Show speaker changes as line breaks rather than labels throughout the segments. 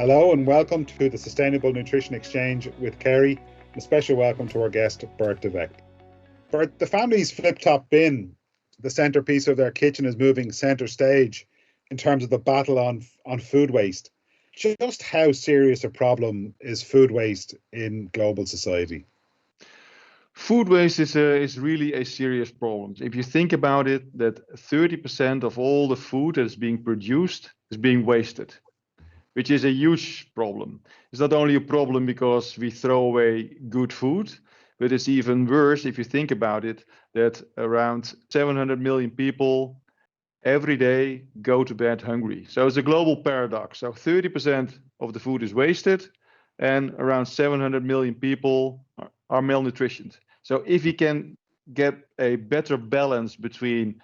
Hello and welcome to the Sustainable Nutrition Exchange with Kerry. A special welcome to our guest, Bert De Vegt. Bert, the family's flip-top bin, the centerpiece of their kitchen, is moving center stage in terms of the battle on food waste. Just how serious a problem is food waste in global society?
Food waste is really a serious problem. If you think about it, that 30% of all the food that is being produced is being wasted, which is a huge problem. It's not only a problem because we throw away good food, but it's even worse if you think about it, that around 700 million people every day go to bed hungry. So it's a global paradox. So 30% of the food is wasted, and around 700 million people are malnutritioned. So if we can get a better balance between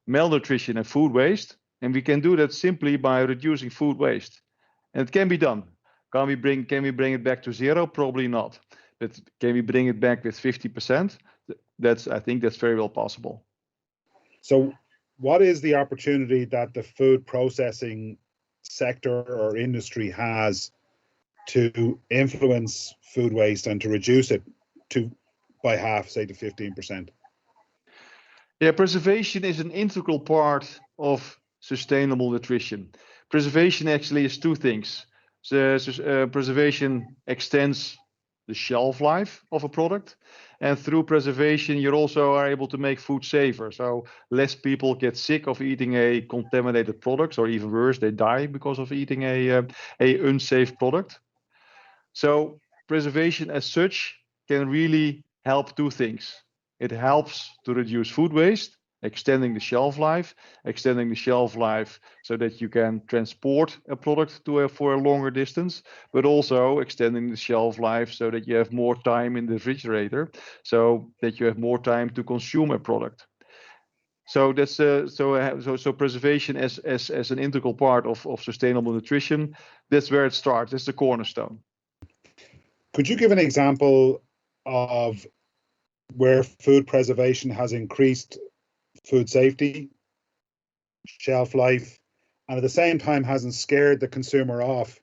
malnutrition and food waste, and we can do that simply by reducing food waste, and it can be done. Can we bring it back to zero? Probably not. But can we bring it back with 50%? I think that's very well possible.
So what is the opportunity that the food processing sector or industry has to influence food waste and to reduce it to by half, say to 15%?
Yeah, preservation is an integral part of sustainable nutrition. Preservation actually is two things. Preservation extends the shelf life of a product, and through preservation you also are able to make food safer, so less people get sick of eating a contaminated product, or even worse, they die because of eating a unsafe product. So preservation as such can really help two things. It helps to reduce food waste, extending the shelf life so that you can transport a product for a longer distance, but also extending the shelf life so that you have more time in the refrigerator, so that you have more time to consume a product. So that's so preservation as an integral part of sustainable nutrition. That's where it starts. It's the cornerstone.
Could you give an example of where food preservation has increased food safety, shelf life, and at the same time hasn't scared the consumer off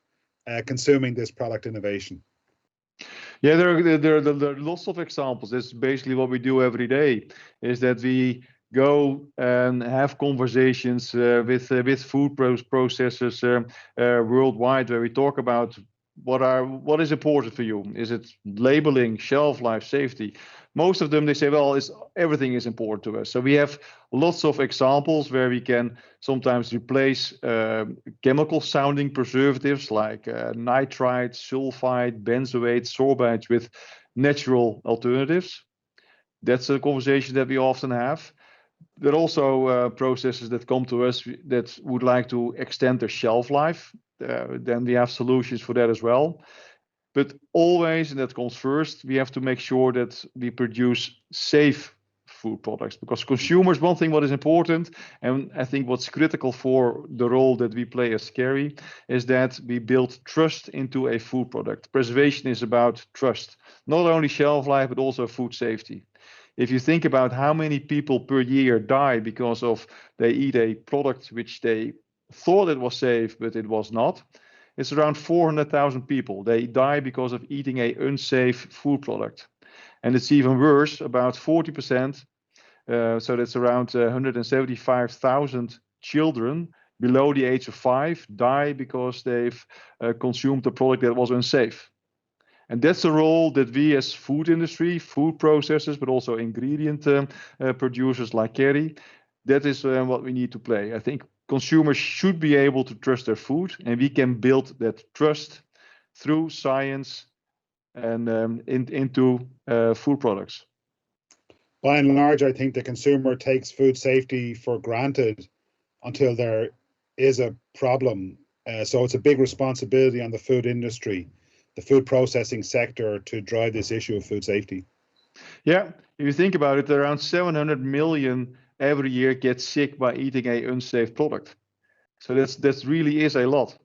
consuming this product innovation?
Yeah, there are lots of examples. That's basically what we do every day, is that we go and have conversations with food processors worldwide, where we talk about what is important for you. Is it labeling, shelf life, safety? Most of them, they say, well, everything is important to us. So we have lots of examples where we can sometimes replace chemical sounding preservatives like nitrite, sulfite, benzoate, sorbites with natural alternatives. That's a conversation that we often have. There are also processors that come to us that would like to extend their shelf life. Then we have solutions for that as well. But always, and that comes first, we have to make sure that we produce safe food products, because consumers, one thing what is important, and I think what's critical for the role that we play as Kerry, is that we build trust into a food product. Preservation is about trust, not only shelf life, but also food safety. If you think about how many people per year die because of they eat a product which they thought it was safe, but it was not, it's around 400,000 people. They die because of eating an unsafe food product. And it's even worse, about 40%, so that's around 175,000 children below the age of 5 die because they've consumed a product that was unsafe. And that's the role that we as food industry, food processors, but also ingredient producers like Kerry, that is what we need to play. I think consumers should be able to trust their food, and we can build that trust through science and into food products.
By and large, I think the consumer takes food safety for granted until there is a problem. So it's a big responsibility on the food industry, the food processing sector, to drive this issue of food safety.
Yeah, if you think about it, around 700 million every year get sick by eating an unsafe product. So that's really is a lot.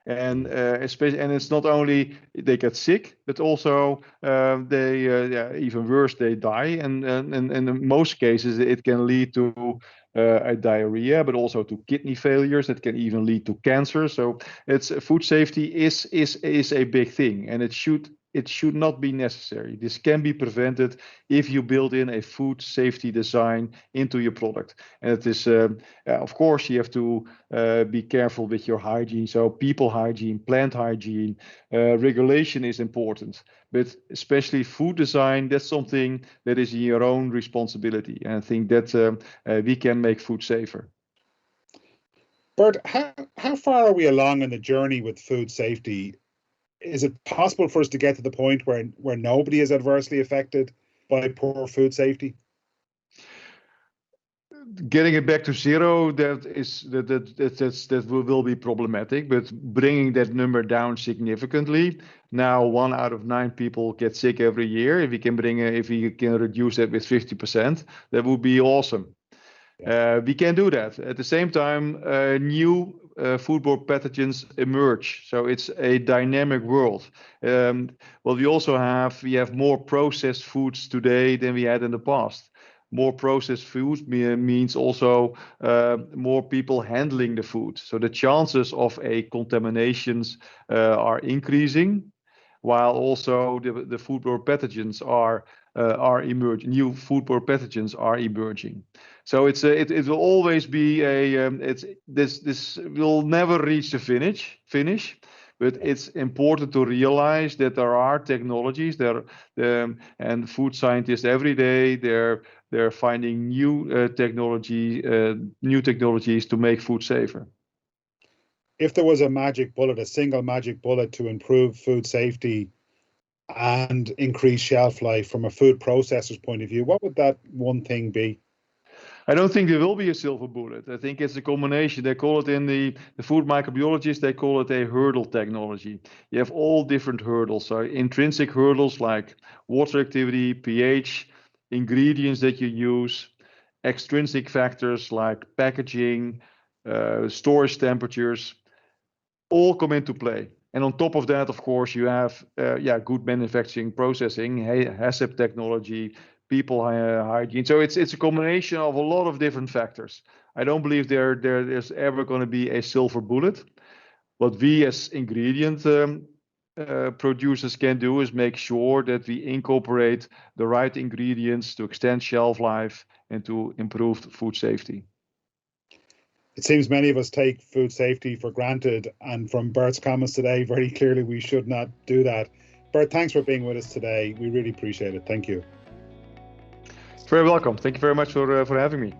And especially, and it's not only they get sick, but also they even worse, they die. And in most cases, it can lead to a diarrhea, but also to kidney failures. It can even lead to cancer. So it's food safety is a big thing, and it should not be necessary. This can be prevented if you build in a food safety design into your product. And it is, of course, you have to be careful with your hygiene. So people hygiene, plant hygiene, regulation is important. But especially food design, that's something that is your own responsibility. And I think that we can make food safer.
Bert, how far are we along in the journey with food safety? Is it possible for us to get to the point where nobody is adversely affected by poor food safety?
Getting it back to zero, that will be problematic. But bringing that number down significantly, now 1 out of 9 people get sick every year. If we can reduce that with 50%, that would be awesome. Yeah. We can do that. At the same time, new foodborne pathogens emerge, so it's a dynamic world. Well, we have more processed foods today than we had in the past. More processed foods means also more people handling the food. So the chances of a contaminations are increasing, while also the foodborne pathogens are emerging. New foodborne pathogens are emerging. So it will always be this will never reach the finish. But it's important to realize that there are technologies there, and food scientists every day they're finding new technologies to make food safer.
If there was a single magic bullet to improve food safety and increase shelf life from a food processor's point of view, what would that one thing be?
I don't think there will be a silver bullet. I think it's a combination. They call it in the food microbiologists, they call it a hurdle technology. You have all different hurdles. So intrinsic hurdles like water activity, pH, ingredients that you use, extrinsic factors like packaging, storage temperatures, all come into play. And on top of that, of course, you have good manufacturing processing, HACCP technology, people hygiene. So it's a combination of a lot of different factors. I don't believe there's ever going to be a silver bullet. What we as ingredient producers can do is make sure that we incorporate the right ingredients to extend shelf life and to improve food safety.
It seems many of us take food safety for granted, and from Bert's comments today, very clearly we should not do that. Bert, thanks for being with us today. We really appreciate it. Thank you.
Very welcome. Thank you very much for having me.